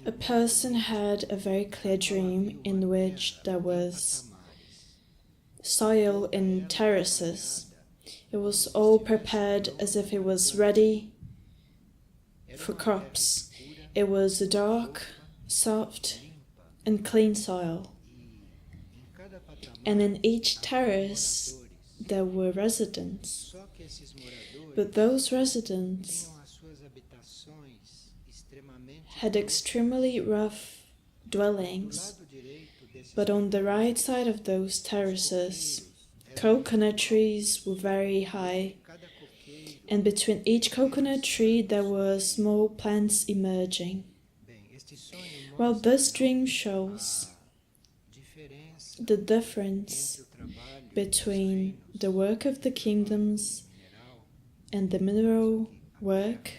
A person had a very clear dream in which there was soil in terraces. It was all prepared as if it was ready for crops. It was a dark, soft, and clean soil. And in each terrace there were residents. But those residents had extremely rough dwellings. But on the right side of those terraces, coconut trees were very high, and between each coconut tree there were small plants emerging. Well, this dream shows the difference between the work of the kingdoms and the mineral work,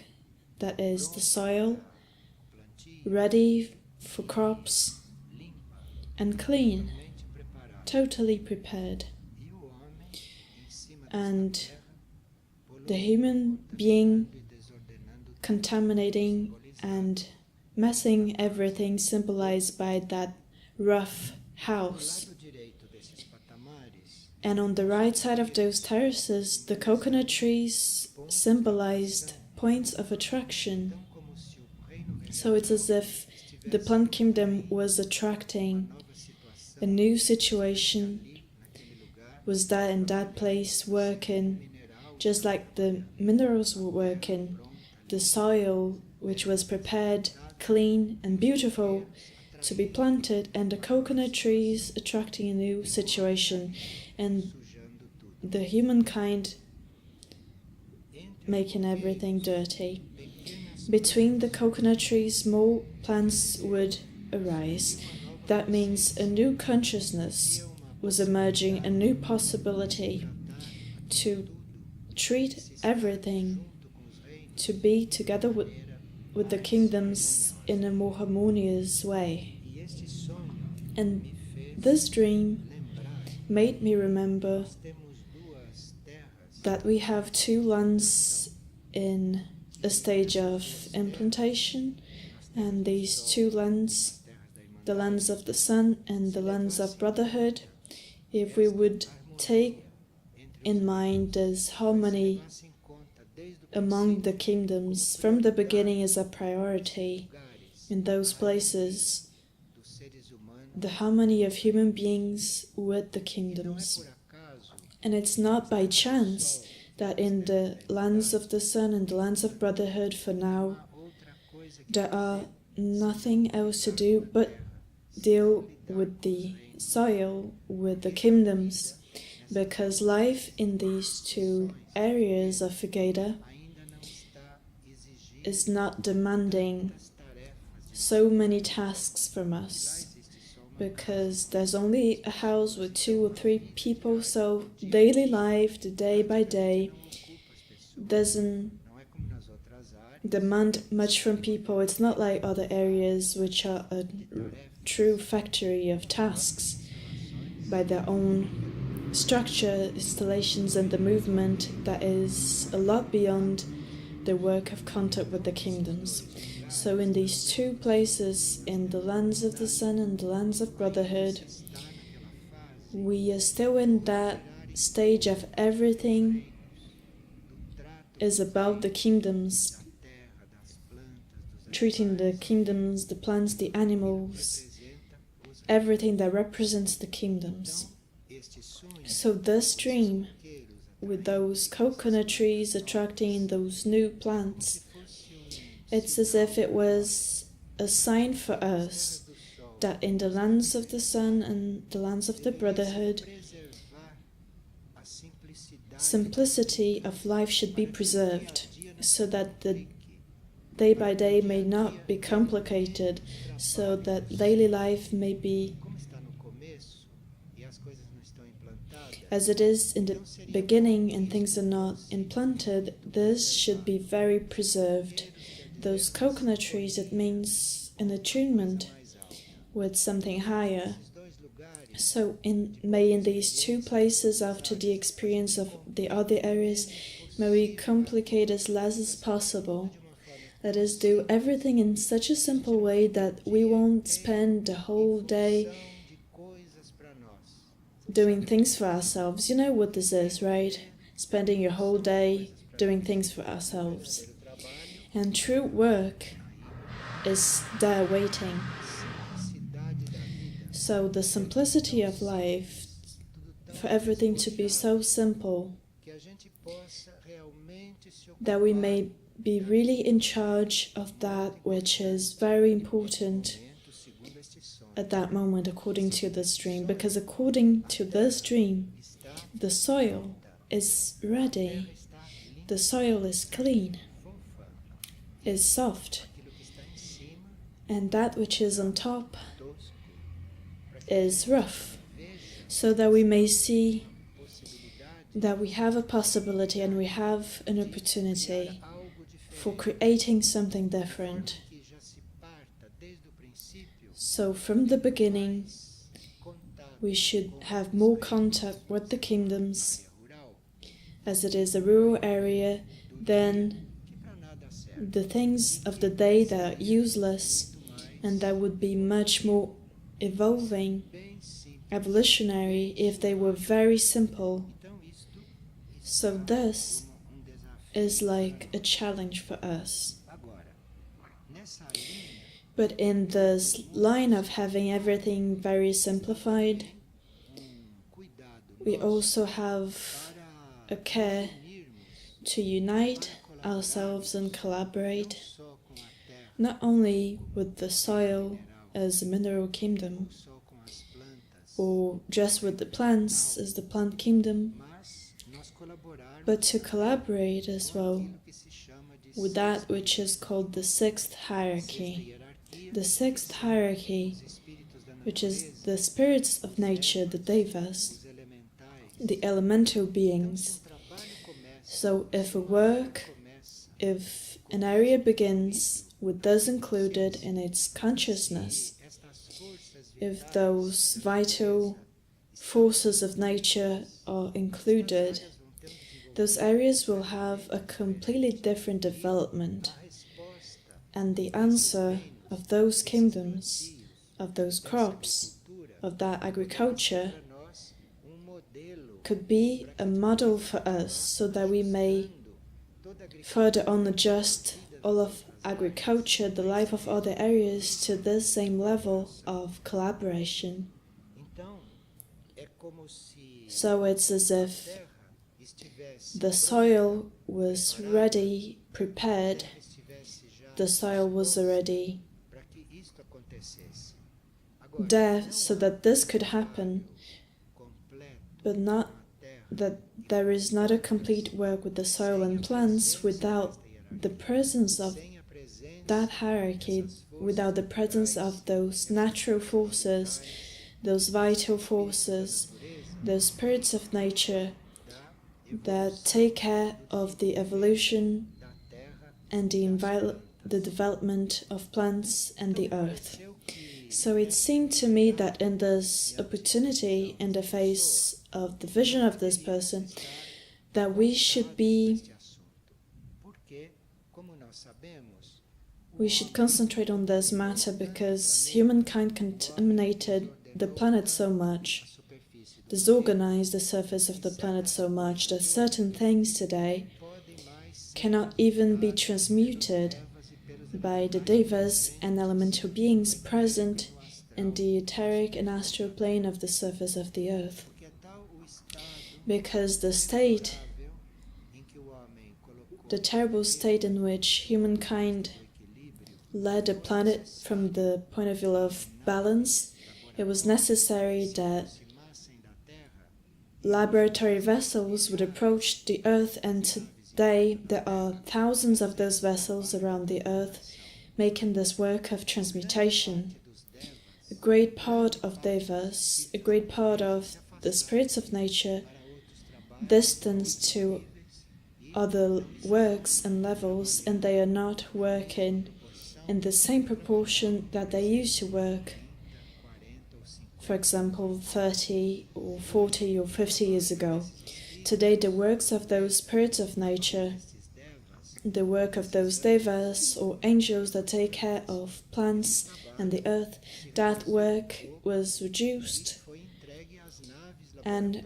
that is the soil, ready for crops, and clean, totally prepared. And the human being contaminating and messing everything symbolized by that rough house. And on the right side of those terraces, the coconut trees symbolized points of attraction. So it's as if the plant kingdom was attracting a new situation, was that in that place working, just like the minerals were working, the soil which was prepared, clean and beautiful to be planted, and the coconut trees attracting a new situation, and the humankind making everything dirty. Between the coconut trees, small plants would arise. That means a new consciousness was emerging, a new possibility to treat everything, to be together with the kingdoms in a more harmonious way. And this dream made me remember that we have two lands in a stage of implantation, and these two lands, the lands of the sun and the lands of brotherhood, if we would take in mind this harmony among the kingdoms from the beginning as a priority in those places, the harmony of human beings with the kingdoms. And it's not by chance that in the lands of the sun and the lands of brotherhood for now, there are nothing else to do but deal with the soil, with the kingdoms, because life in these two areas of Figueira is not demanding so many tasks from us, because there's only a house with 2 or 3 people, so daily life, the day by day, doesn't demand much from people. It's not like other areas which are a true factory of tasks by their own structure, installations, and the movement that is a lot beyond the work of contact with the kingdoms. So in these two places, in the lands of the sun and the lands of brotherhood, we are still in that stage of everything is about the kingdoms, treating the kingdoms, the plants, the animals, everything that represents the kingdoms. So this dream, with those coconut trees attracting those new plants, it's as if it was a sign for us that in the lands of the sun and the lands of the brotherhood, simplicity of life should be preserved, so that the day by day may not be complicated, so that daily life may be as it is in the beginning and things are not implanted. This should be very preserved. Those coconut trees, it means an attunement with something higher. So may in these two places, after the experience of the other areas, may we complicate as less as possible, Let us do everything in such a simple way that we won't spend the whole day doing things for ourselves. You know what this is, right? Spending your whole day doing things for ourselves. And true work is there waiting. So the simplicity of life, for everything to be so simple, that we may be really in charge of that which is very important at that moment, according to this dream. Because according to this dream, the soil is ready, the soil is clean, is soft, and that which is on top is rough, so that we may see that we have a possibility and we have an opportunity for creating something different. So from the beginning, we should have more contact with the kingdoms, as it is a rural area, than the things of the day that are useless and that would be much more evolutionary if they were very simple. So this is like a challenge for us. But in this line of having everything very simplified, we also have a care to unite ourselves and collaborate, not only with the soil as a mineral kingdom, or just with the plants as the plant kingdom, but to collaborate as well with that which is called the sixth hierarchy. The sixth hierarchy, which is the spirits of nature, the devas, the elemental beings. So if an area begins with those included in its consciousness, if those vital forces of nature are included, those areas will have a completely different development. And the answer of those kingdoms, of those crops, of that agriculture, could be a model for us, so that we may further on adjust all of agriculture, the life of other areas, to this same level of collaboration. So it's as if the soil was ready, prepared, the soil was already there so that this could happen, but not that there is not a complete work with the soil and plants without the presence of that hierarchy, without the presence of those natural forces, those vital forces, those spirits of nature that take care of the evolution and the development of plants and the earth. So it seemed to me that in this opportunity, in the face of the vision of this person, that we should concentrate on this matter, because humankind contaminated the planet so much, disorganized the surface of the planet so much, that certain things today cannot even be transmuted by the devas and elemental beings present in the etheric and astral plane of the surface of the earth. Because the terrible state in which humankind led the planet from the point of view of balance, it was necessary that laboratory vessels would approach the earth, and today there are thousands of those vessels around the earth making this work of transmutation. A great part of devas, a great part of the spirits of nature, distanced to other works and levels, and they are not working in the same proportion that they used to work, for example, 30 or 40 or 50 years ago. Today, the works of those spirits of nature the work of those devas or angels that take care of plants and the earth, that work was reduced and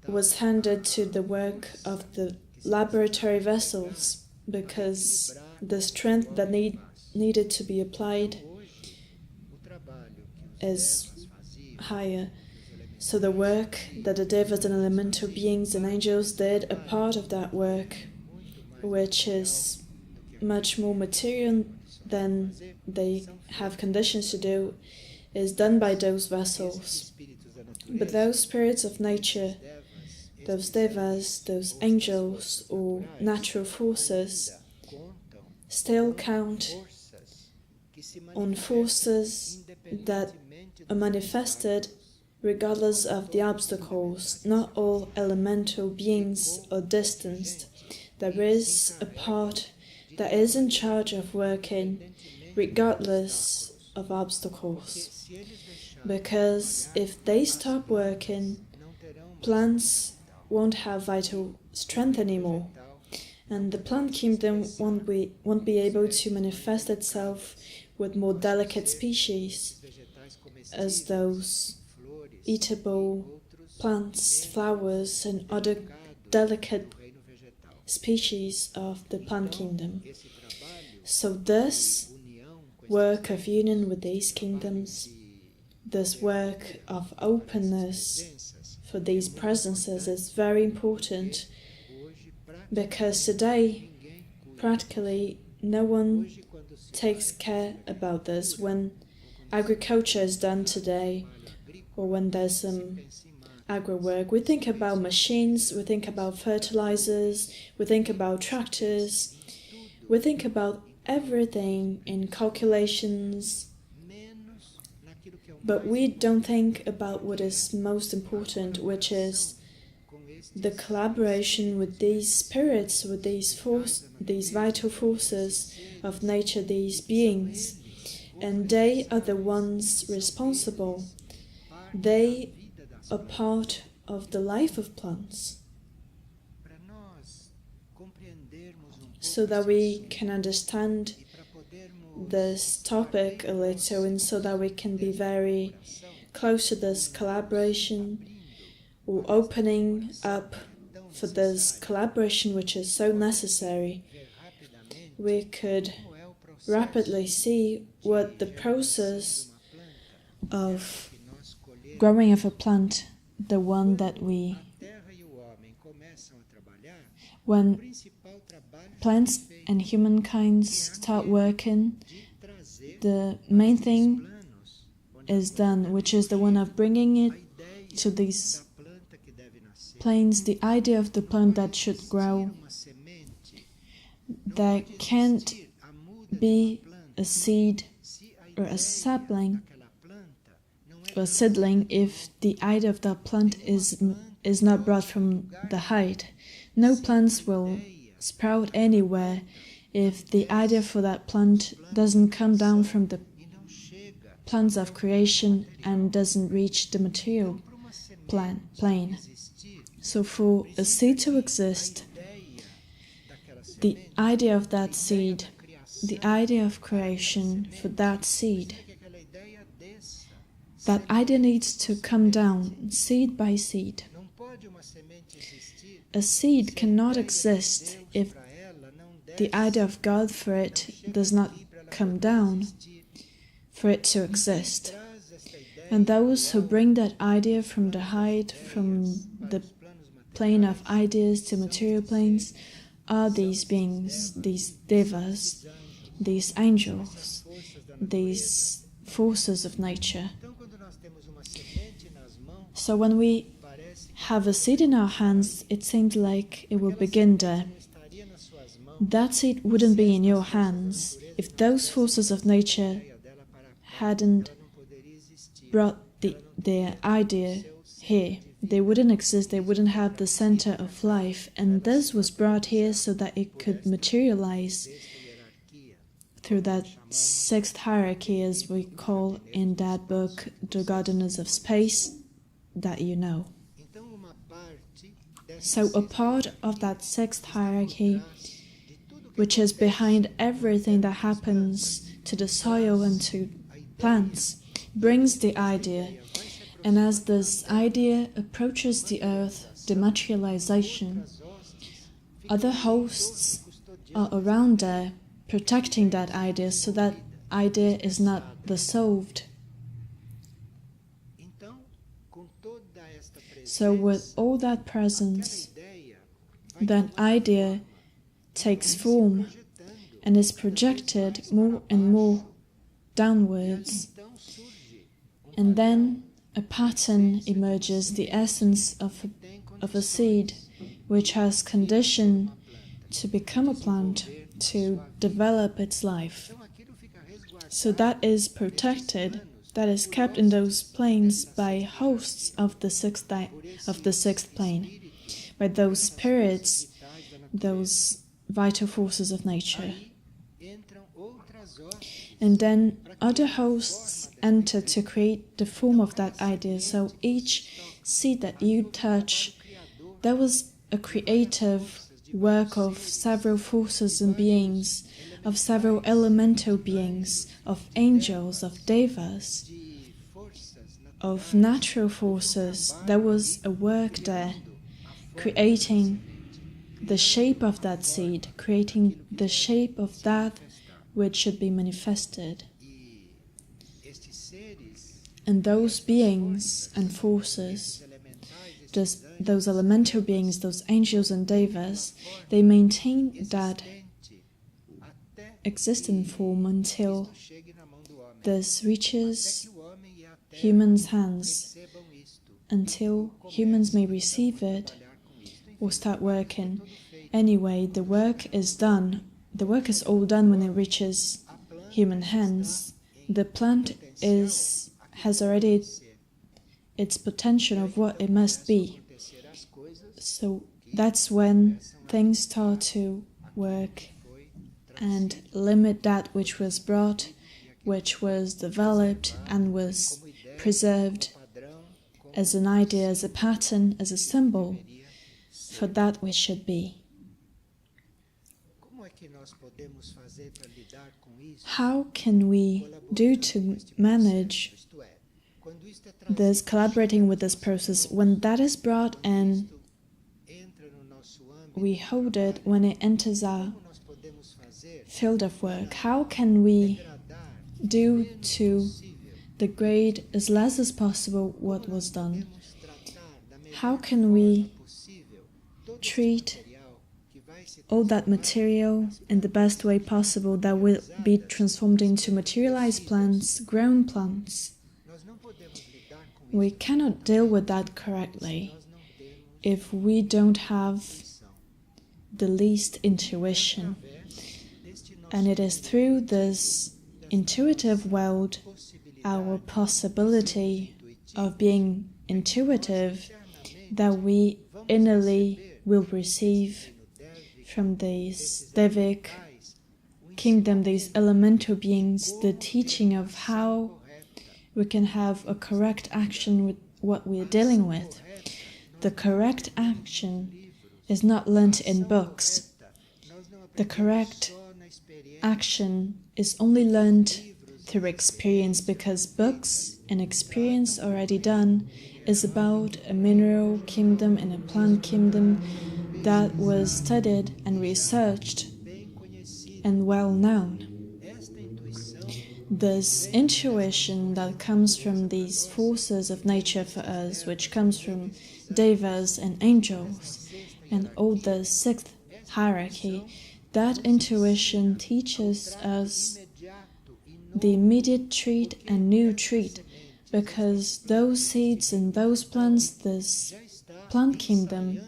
was handed to the work of the laboratory vessels, because the strength that needed to be applied is higher. So the work that the devas and elemental beings and angels did, a part of that work, which is much more material than they have conditions to do, is done by those vessels. But those spirits of nature, those devas, those angels or natural forces, still count on forces that are manifested regardless of the obstacles. Not all elemental beings are distanced. There is a part that is in charge of working regardless of obstacles. Because if they stop working, plants won't have vital strength anymore, and the plant kingdom won't be able to manifest itself with more delicate species, as those eatable plants, flowers, and other delicate species of the plant kingdom. So this work of union with these kingdoms, this work of openness for these presences is very important, because today practically no one takes care about this. When agriculture is done today, or when there's some agri work, we think about machines, we think about fertilizers, we think about tractors, we think about everything in calculations, but we don't think about what is most important, which is the collaboration with these spirits, with these vital forces of nature, these beings. And they are the ones responsible. They are part of the life of plants. So that we can understand this topic a little, and so that we can be very close to this collaboration, or opening up for this collaboration which is so necessary, we could rapidly see what the process of growing of a plant, the one that when plants and humankind start working, the main thing is done, which is the one of bringing it to these planes, the idea of the plant that should grow. There can't be a seed or a sapling or a seedling if the idea of that plant is not brought from the height. No plants will sprout anywhere if the idea for that plant doesn't come down from the plans of creation and doesn't reach the material plane. So for a seed to exist, the idea of that seed, the idea of creation for that seed, that idea needs to come down seed by seed. A seed cannot exist if the idea of God for it does not come down for it to exist. And those who bring that idea from the height, from the plane of ideas to material planes, are these beings, these devas, these angels, these forces of nature. So when we have a seed in our hands, it seems like it will begin there. That seed wouldn't be in your hands if those forces of nature hadn't brought their idea here. They wouldn't exist, they wouldn't have the center of life, and this was brought here so that it could materialize through that sixth hierarchy, as we call in that book, The Gardeners of Space, that you know. So a part of that sixth hierarchy which is behind everything that happens to the soil and to plants, brings the idea. And as this idea approaches the earth, the materialization, other hosts are around there, protecting that idea so that idea is not dissolved. So with all that presence, that idea takes form and is projected more and more downwards. And then a pattern emerges, the essence of a seed, which has condition to become a plant, to develop its life. So that is protected, that is kept in those planes by hosts of the sixth plane, by those spirits, those vital forces of nature. And then other hosts enter to create the form of that idea. So each seed that you touch, there was a creative work of several forces and beings, of several elemental beings, of angels, of devas, of natural forces. There was a work there, creating the shape of that seed, creating the shape of that which should be manifested. And those beings and forces, those elemental beings, those angels and devas, they maintain that existent form until this reaches humans' hands, until humans may receive it or start working. Anyway, the work is done. The work is all done when it reaches human hands. The plant has already its potential of what it must be. So that's when things start to work and limit that which was brought, which was developed and was preserved as an idea, as a pattern, as a symbol for that which should be. How can we do to manage this, collaborating with this process, when that is brought and we hold it, when it enters our field of work? How can we do to degrade as less as possible what was done? How can we treat all that material in the best way possible that will be transformed into materialized plants, grown plants? We cannot deal with that correctly if we don't have the least intuition. And it is through this intuitive world, our possibility of being intuitive, that we innerly will receive from this Devic kingdom, these elemental beings, the teaching of how we can have a correct action with what we're dealing with. The correct action is not learnt in books. The correct action is only learned through experience, because books and experience already done is about a mineral kingdom and a plant kingdom that was studied and researched and well known. This intuition that comes from these forces of nature for us, which comes from devas and angels and all the sixth hierarchy, that intuition teaches us the immediate treat and new treat, because those seeds and those plants, this plant kingdom,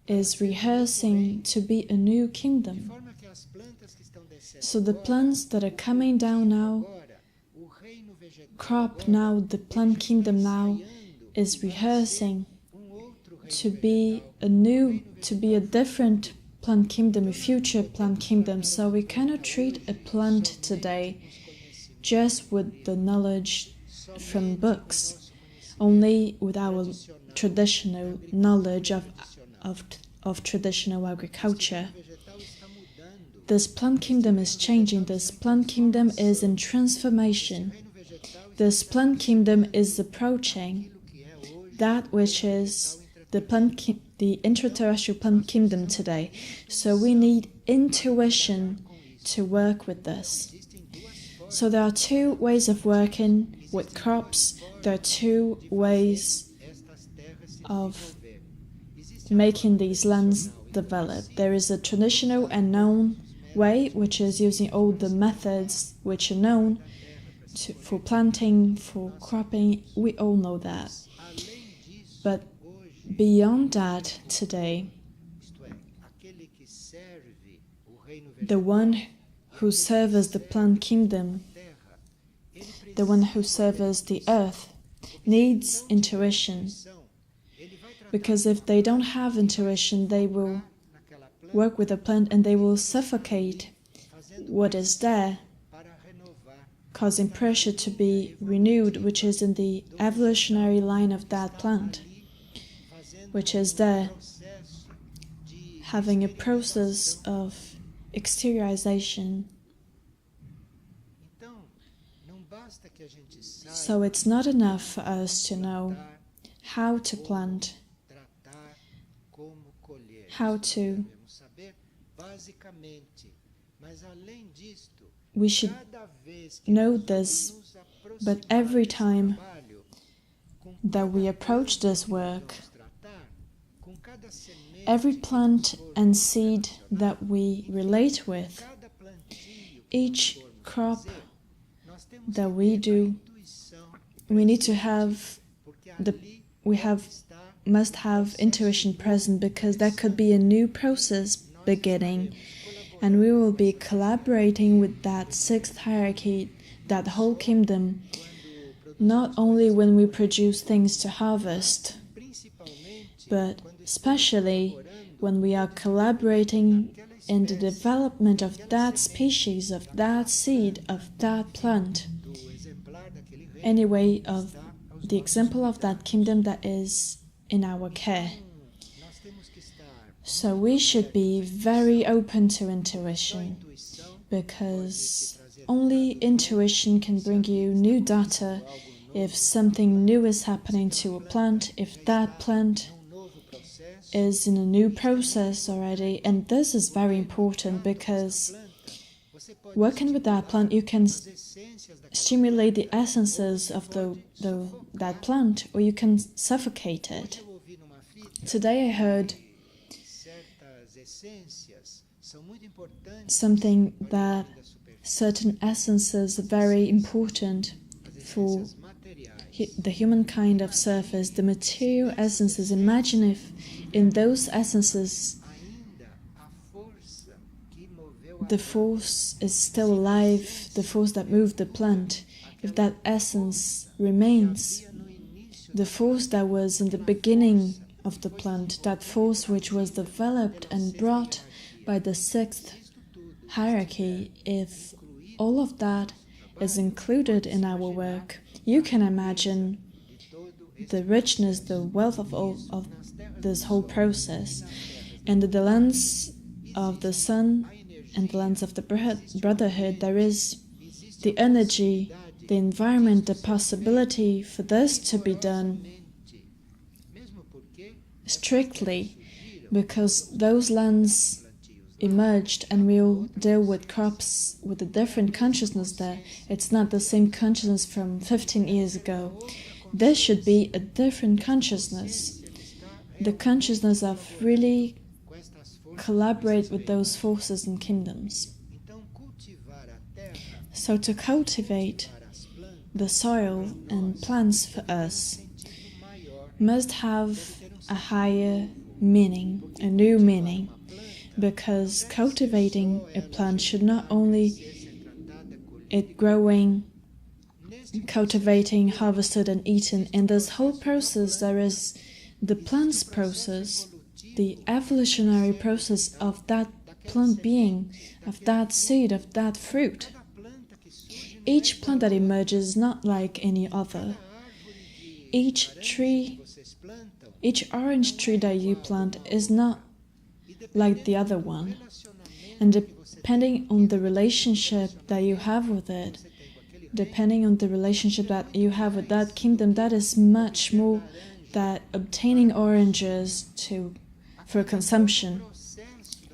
is rehearsing to be a new kingdom. So the plants that are coming down now, crop now, the plant kingdom now, is rehearsing to be a different plant kingdom, a future plant kingdom. So we cannot treat a plant today just with the knowledge from books, only with our traditional knowledge of traditional agriculture. this plant kingdom is changing. This plant kingdom is in transformation. This plant kingdom is approaching that which is the intraterrestrial plant kingdom today. So we need intuition to work with this. So there are two ways of working with crops. There are two ways of making these lands develop. There is a traditional and known way, which is using all the methods which are known for planting, for cropping. We all know that. But beyond that, today, the one who serves the plant kingdom, the one who serves the earth, needs intuition. Because if they don't have intuition, they will work with the plant and they will suffocate what is there, causing pressure to be renewed, which is in the evolutionary line of that plant, which is there, having a process of exteriorization. So it's not enough for us to know how to plant, we should know this, but every time that we approach this work, every plant and seed that we relate with, each crop that we do, we need to have must have intuition present, because there could be a new process beginning, and we will be collaborating with that sixth hierarchy, that whole kingdom, not only when we produce things to harvest, but especially when we are collaborating in the development of that species, of that seed, of that plant. Anyway, of the example of that kingdom that is in our care. So we should be very open to intuition, because only intuition can bring you new data if something new is happening to a plant, if that plant is in a new process already. And this is very important, because working with that plant, you can stimulate the essences of that plant, or you can suffocate it. Today I heard something that certain essences are very important for the humankind of surface, the material essences. Imagine if in those essences the force is still alive, the force that moved the plant. If that essence remains, the force that was in the beginning of the plant, that force which was developed and brought by the sixth hierarchy, if all of that is included in our work, you can imagine the richness, the wealth of this whole process. And the lens of the sun and the lens of the brotherhood, there is the energy, the environment, the possibility for this to be done strictly, because those lands emerged, and we'll deal with crops with a different consciousness there. It's not the same consciousness from 15 years ago. This should be a different consciousness, the consciousness of really collaborate with those forces and kingdoms. So to cultivate the soil and plants for us must have a higher meaning, a new meaning, because cultivating a plant should not only it growing, cultivating, harvested and eaten. In this whole process there is the plant's process, the evolutionary process of that plant being, of that seed, of that fruit. Each plant that emerges is not like any other. Each orange tree that you plant is not like the other one. And depending on the relationship that you have with it, depending on the relationship that you have with that kingdom, that is much more than obtaining oranges for consumption.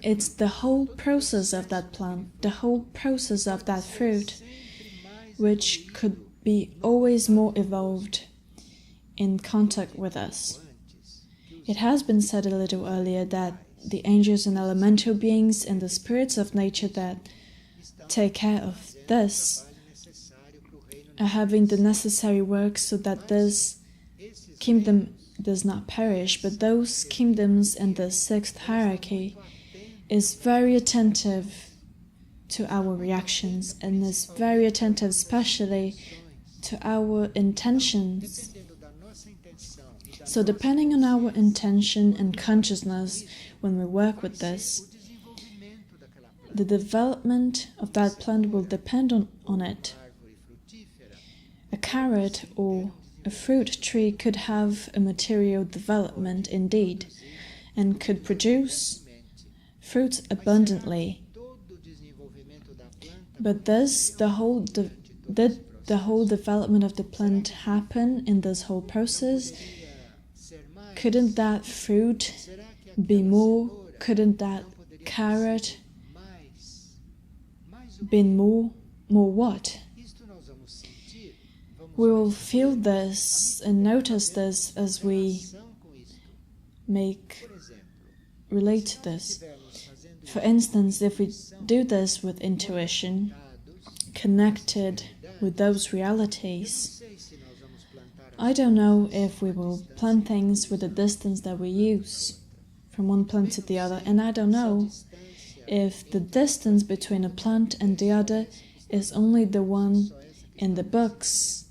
It's the whole process of that plant, the whole process of that fruit, which could be always more evolved in contact with us. It has been said a little earlier that the angels and elemental beings and the spirits of nature that take care of this are having the necessary work so that this kingdom does not perish, but those kingdoms in the sixth hierarchy is very attentive to our reactions and is very attentive especially to our intentions. So depending on our intention and consciousness when we work with this, the development of that plant will depend on it. A carrot or a fruit tree could have a material development indeed, and could produce fruits abundantly. But does the whole development of the plant happen in this whole process? Couldn't that fruit be more? Couldn't that carrot be more what? We will feel this and notice this as we relate to this. For instance, if we do this with intuition, connected with those realities, I don't know if we will plant things with the distance that we use from one plant to the other, and I don't know if the distance between a plant and the other is only the one in the books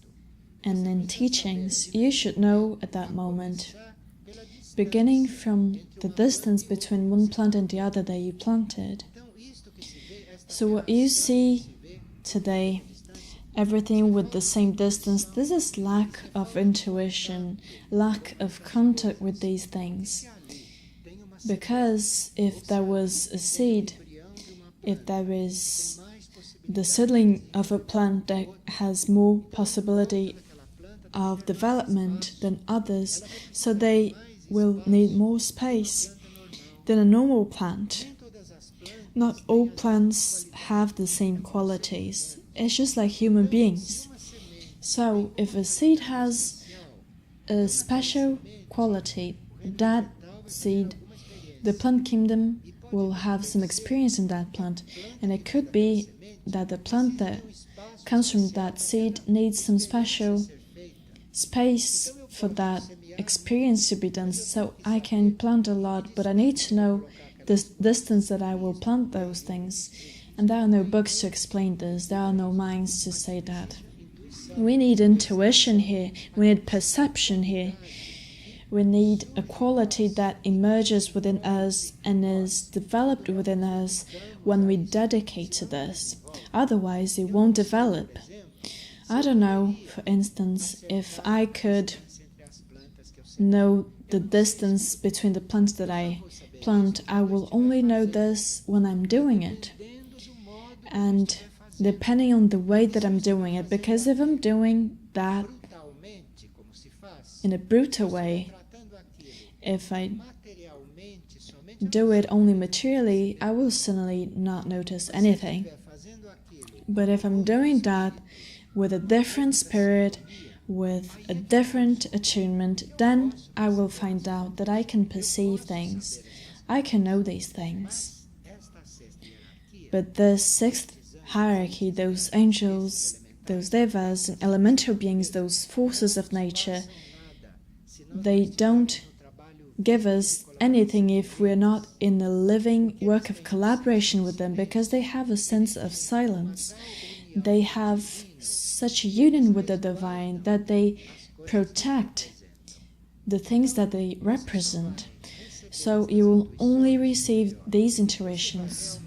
and in teachings. You should know at that moment, beginning from the distance between one plant and the other that you planted. So what you see today, everything with the same distance, this is lack of intuition, lack of contact with these things. Because if there was a seed, if there is the seedling of a plant that has more possibility of development than others, so they will need more space than a normal plant. Not all plants have the same qualities. It's just like human beings. So if a seed has a special quality, that seed, the plant kingdom will have some experience in that plant, and it could be that the plant that comes from that seed needs some special space for that experience to be done. So I can plant a lot, but I need to know the distance that I will plant those things. And there are no books to explain this, there are no minds to say that. We need intuition here, we need perception here. We need a quality that emerges within us and is developed within us when we dedicate to this. Otherwise, it won't develop. I don't know, for instance, if I could know the distance between the plants that I plant, I will only know this when I'm doing it. And depending on the way that I'm doing it, because if I'm doing that in a brutal way, if I do it only materially, I will suddenly not notice anything. But if I'm doing that with a different spirit, with a different attunement, then I will find out that I can perceive things. I can know these things. But the sixth hierarchy, those angels, those devas and elemental beings, those forces of nature, they don't give us anything if we're not in a living work of collaboration with them, because they have a sense of silence. They have such a union with the divine that they protect the things that they represent. So you will only receive these intuitions,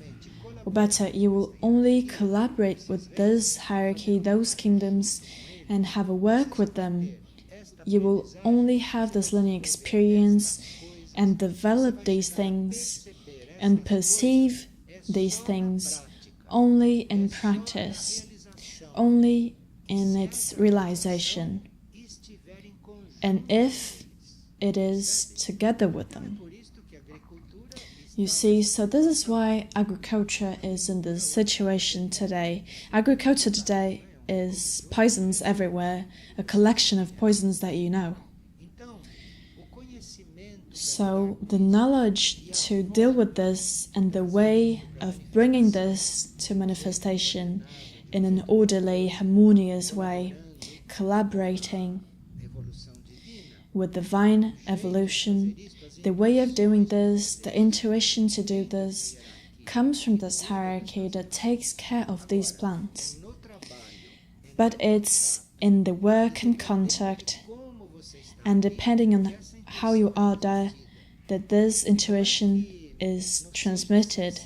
or better, you will only collaborate with this hierarchy, those kingdoms, and have a work with them. You will only have this linear experience and develop these things and perceive these things only in practice, only in its realization, and if it is together with them. You see, so this is why agriculture is in this situation today. Agriculture today is poisons everywhere, a collection of poisons that you know. So the knowledge to deal with this and the way of bringing this to manifestation in an orderly, harmonious way, collaborating with divine evolution, the way of doing this, the intuition to do this, comes from this hierarchy that takes care of these plants. But it's in the work and contact, and depending on how you are there, that this intuition is transmitted.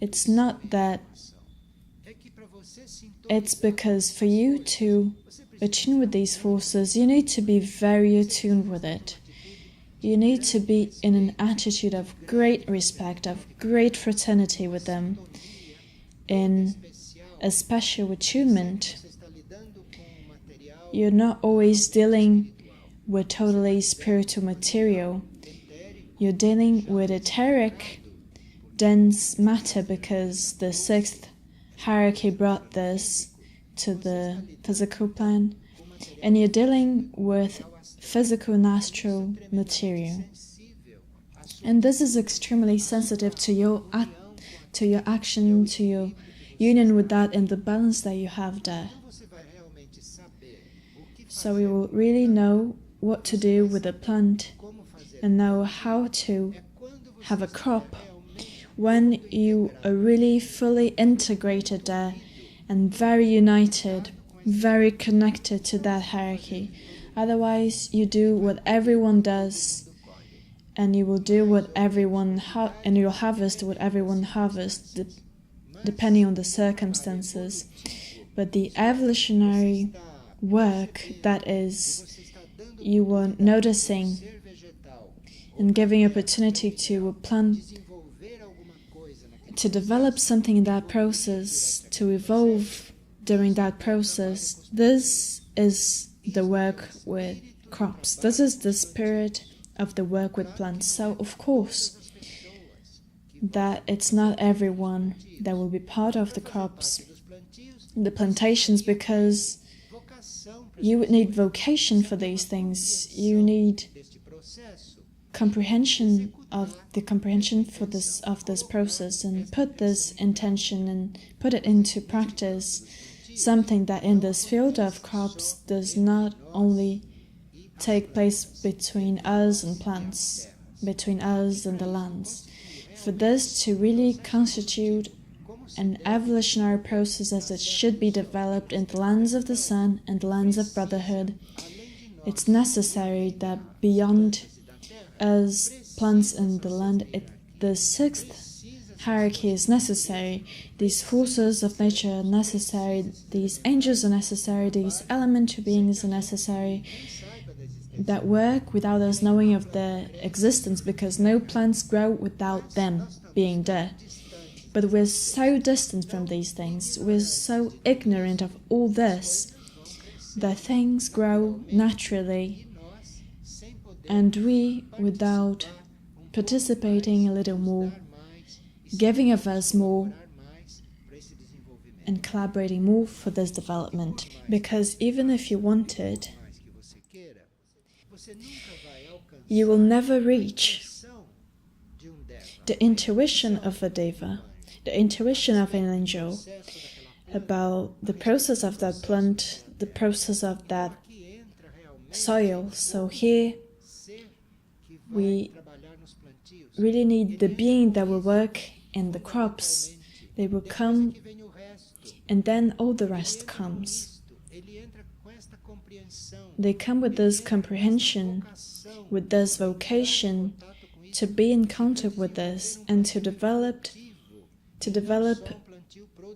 It's not that, it's because for you to attune with these forces, you need to be very attuned with it. You need to be in an attitude of great respect, of great fraternity with them, in a special attunement. You're not always dealing with totally spiritual material. You're dealing with etheric, dense matter because the sixth hierarchy brought this to the physical plane, and you're dealing with physical and astral material. And this is extremely sensitive to your action, to your union with that and the balance that you have there. So you will really know what to do with a plant and know how to have a crop when you are really fully integrated there and very united, very connected to that hierarchy. Otherwise, you do what everyone does, and you will do what everyone and you'll harvest what everyone harvests, depending on the circumstances. But the evolutionary work, that is, you are noticing and giving opportunity to a plant to develop something in that process, to evolve during that process. This is the work with crops. This is the spirit of the work with plants. So, of course, that it's not everyone that will be part of the crops, the plantations, because you would need vocation for these things. You need comprehension for this process, and put this intention and put it into practice. Something that in this field of crops does not only take place between us and plants, between us and the lands. For this to really constitute an evolutionary process as it should be developed in the lands of the sun and the lands of brotherhood, it's necessary that beyond us, plants and the land, the sixth hierarchy is necessary. These forces of nature are necessary, these angels are necessary, these elemental beings are necessary, that work without us knowing of their existence, because no plants grow without them being there. But we're so distant from these things, we're so ignorant of all this, that things grow naturally, and we, without participating a little more, giving of us more, and collaborating more for this development. Because even if you wanted, you will never reach the intuition of a deva, the intuition of an angel, about the process of that plant, the process of that soil. So here, we really need the being that will work in the crops. They will come, and then all the rest comes. They come with this comprehension, with this vocation, to be in contact with this and to develop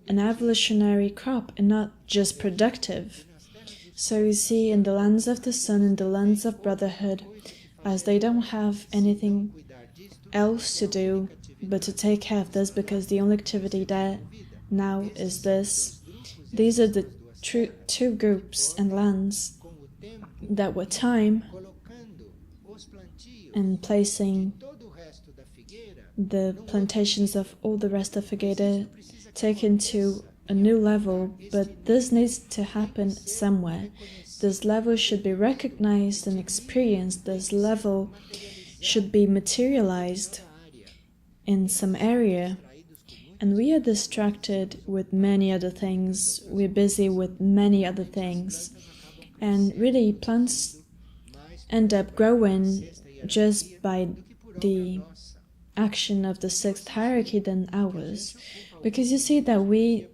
an evolutionary crop, and not just productive. So you see, in the lands of the sun, in the lands of brotherhood, as they don't have anything else to do but to take care of this, because the only activity there now is this. These are the two groups and lands that with time and placing the plantations of all the rest of Figueira taken to a new level, but this needs to happen somewhere. This level should be recognized and experienced. This level should be materialized in some area. And we are distracted with many other things. We're busy with many other things. And really, plants end up growing just by the action of the sixth hierarchy than ours. Because you see that we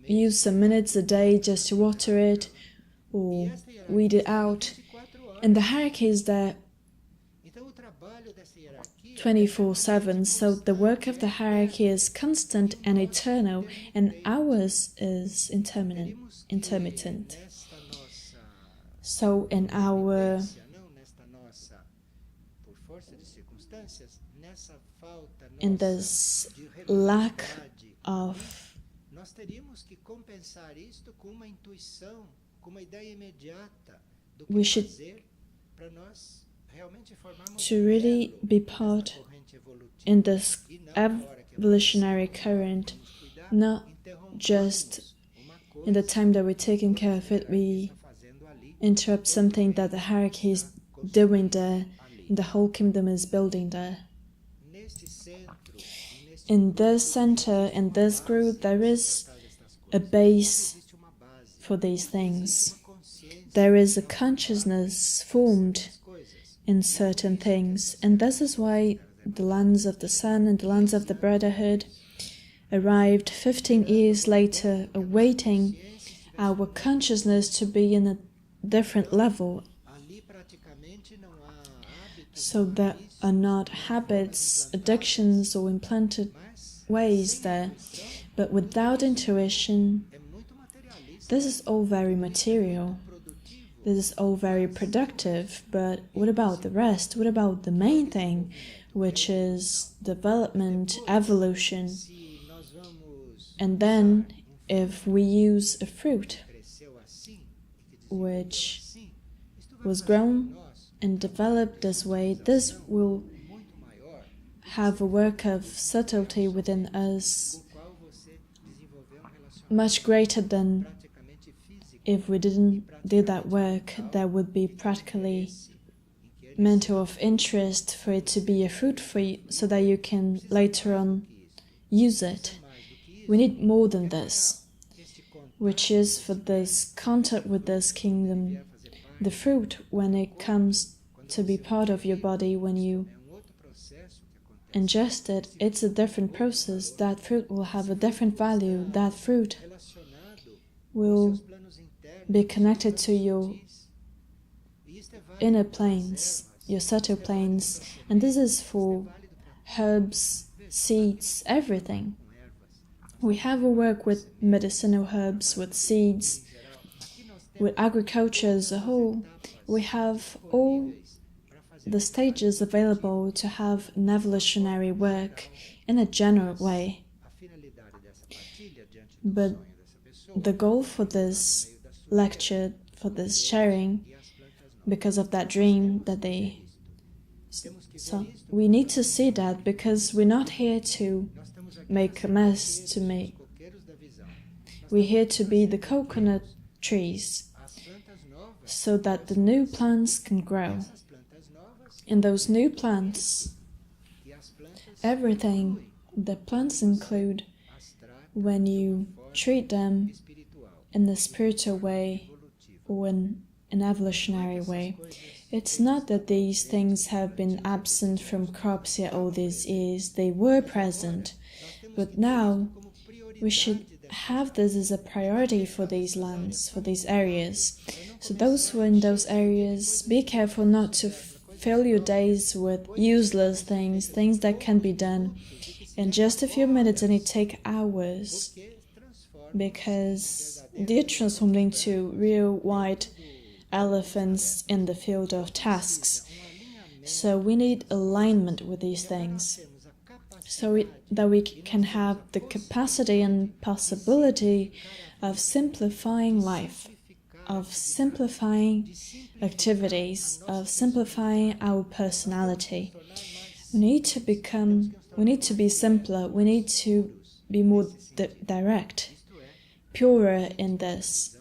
use some minutes a day just to water it or weed it out. And the hierarchy is there 24/7, so the work of the hierarchy is constant and eternal, and ours is intermittent. So in our this lack of we should to really be part in this evolutionary current, not just in the time that we're taking care of it, we interrupt something that the hierarchy is doing there, and the whole kingdom is building there. In this center, in this group, there is a base for these things. There is a consciousness formed in certain things, and this is why the lands of the Sun and the lands of the Brotherhood arrived 15 years later, awaiting our consciousness to be in a different level. So there are not habits, addictions, or implanted ways there, but without intuition, this is all very material. This is all very productive, but what about the rest? What about the main thing, which is development, evolution? And then, if we use a fruit which was grown and developed this way, this will have a work of subtlety within us much greater than if we didn't do that work. That would be practically mental of interest for it to be a fruit for you, so that you can later on use it. We need more than this, which is for this contact with this kingdom. The fruit, when it comes to be part of your body, when you ingest it, it's a different process. That fruit will have a different value. That fruit will be connected to your inner planes, your subtle planes, and this is for herbs, seeds, everything. We have a work with medicinal herbs, with seeds, with agriculture as a whole. We have all the stages available to have an evolutionary work in a general way. But the goal for this lecture, for this sharing, because of that dream that they... So we need to see that, because we're not here to make a mess, we're here to be the coconut trees, so that the new plants can grow. In those new plants, everything the plants include, when you treat them in the spiritual way or in an evolutionary way, it's not that these things have been absent from crops here all these years. They were present, but now we should have this as a priority for these lands, for these areas. So those who are in those areas, be careful not to fill your days with useless things that can be done in just a few minutes, and it take hours, because they're transformed into real white elephants in the field of tasks. So we need alignment with these things, so that we can have the capacity and possibility of simplifying life, of simplifying activities, of simplifying our personality. We need to be simpler, we need to be more direct, purer in this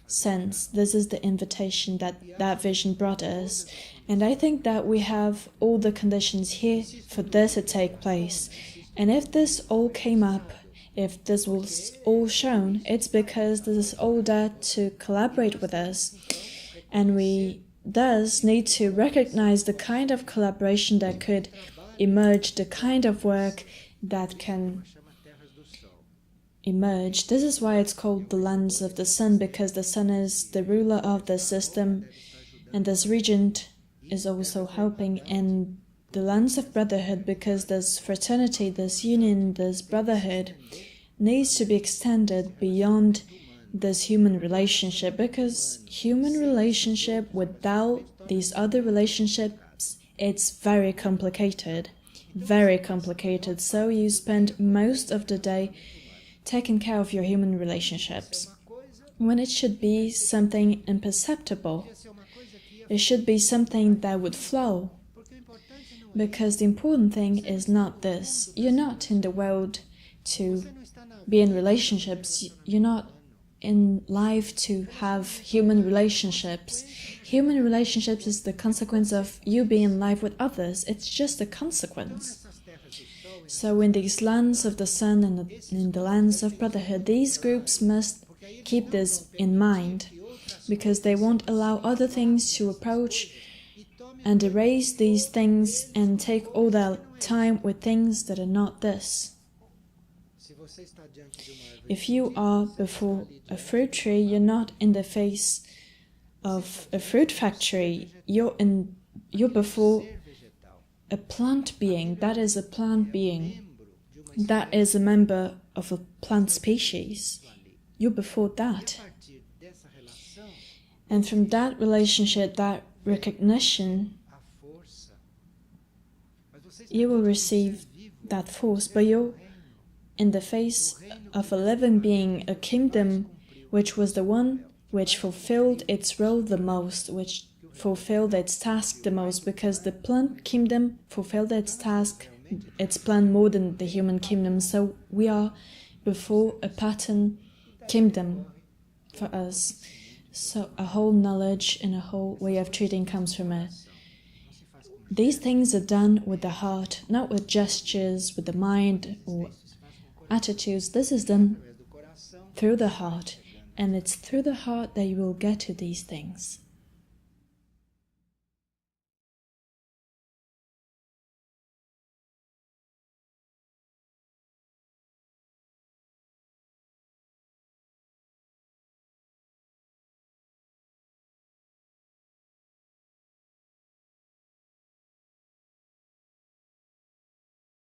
sense. This is the invitation that vision brought us. And I think that we have all the conditions here for this to take place. And if this all came up, if this was all shown, it's because this is all there to collaborate with us. And we thus need to recognize the kind of collaboration that could emerge, the kind of work that can emerge. This is why it's called the lens of the sun, because the sun is the ruler of the system, and this regent is also helping in the lens of brotherhood, because this fraternity, this union, this brotherhood needs to be extended beyond this human relationship, because human relationship without these other relationships, it's very complicated. So you spend most of the day taking care of your human relationships, when it should be something imperceptible. It should be something that would flow, because the important thing is not this. You're not in the world to be in relationships. You're not in life to have human relationships. Human relationships is the consequence of you being in life with others. It's just a consequence. So in these lands of the sun and in the lands of brotherhood, these groups must keep this in mind, because they won't allow other things to approach and erase these things and take all their time with things that are not this. If you are before a fruit tree, you're not in the face of a fruit factory. You're before a plant being. That is a plant being. That is a member of a plant species. You're before that. And from that relationship, that recognition, you will receive that force, but you're in the face of a living being, a kingdom which was the one which fulfilled its role the most, which fulfilled its task the most, because the plant kingdom fulfilled its task, its plan more than the human kingdom. So we are before a pattern kingdom for us. So a whole knowledge and a whole way of treating comes from it. These things are done with the heart, not with gestures, with the mind or attitudes. This is done through the heart, and it's through the heart that you will get to these things.